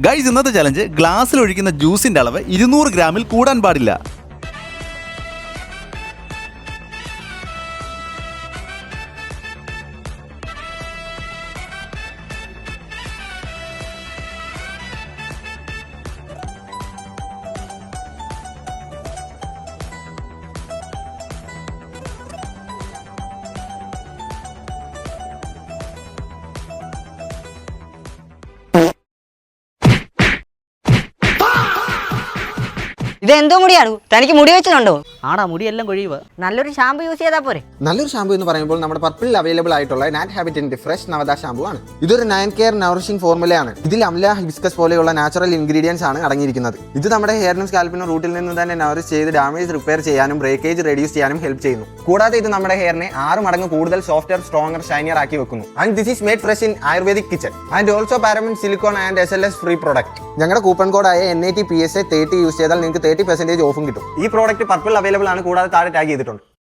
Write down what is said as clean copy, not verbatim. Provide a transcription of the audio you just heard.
Guys, ഇന്നത്തെ challenge ഗ്ലാസ്സിൽ ഒഴിക്കുന്ന ജ്യൂസിന്റെ അളവ് 200 ഗ്രാമിൽ കൂടാൻ പാടില്ല. ഇതെന്തോ മുടിയാണ്? തനിക്ക് മുടി വെച്ചിട്ടുണ്ടോ? ആടാ, മുടിയെല്ലാം കൊഴിയുക. നല്ലൊരു ഷാമ്പു യൂസ് ചെയ്താൽ പോരെ? നല്ലൊരു ഷാമ്പു എന്ന് പറയുമ്പോൾ നമ്മുടെ പർപ്പിളിൽ അവൈലബിൾ ആയിട്ടുള്ള നാറ്റ് ഹാബിറ്റിന്റെ ഫ്രഷ് നവദ ഷാമ്പു ആണ്. ഇതൊരു 9 കെയർ നറിഷിംഗ് ഫോർമുലയാണ്. ഇതിൽ അംല, ഹിബിസ്കസ് പോലെയുള്ള നാച്ചുറൽ ഇൻഗ്രീഡിയൻസ് ആണ് അടങ്ങിയിരിക്കുന്നത്. ഇത് നമ്മുടെ ഹെയറിനും സ്കാൽപ്പിനും റൂട്ടിൽ നിന്ന് തന്നെ നറിഷ് ചെയ്ത് ഡാമേജ് റിപ്പയർ ചെയ്യാനും ബ്രേക്കേജ് റെഡ്യൂസ് ചെയ്യാനും ഹെൽപ്പ് ചെയ്യുന്നു. കൂടാതെ ഇത് നമ്മുടെ ഹെയറിനെ 6 മടങ്ങ് കൂടുതൽ സോഫ്റ്റ്വെയർ, സ്ട്രോങ്ങർ, ഷൈനിയർ ആക്കി വെക്കുന്നു. And this is made fresh in ayurvedic kitchen and also paraben, silicone and SLS free product. ഞങ്ങളുടെ കൂപ്പൺ കോഡായ NATPSA 30 യൂസ് ചെയ്താൽ നിങ്ങൾക്ക് 30% ഓഫും കിട്ടും. ഈ പ്രോഡക്റ്റ് പർപ്പിൾ അവൈലബിൾ ആണ്, കൂടാതെ താഴെ ടാഗ് ചെയ്തിട്ടുണ്ട്.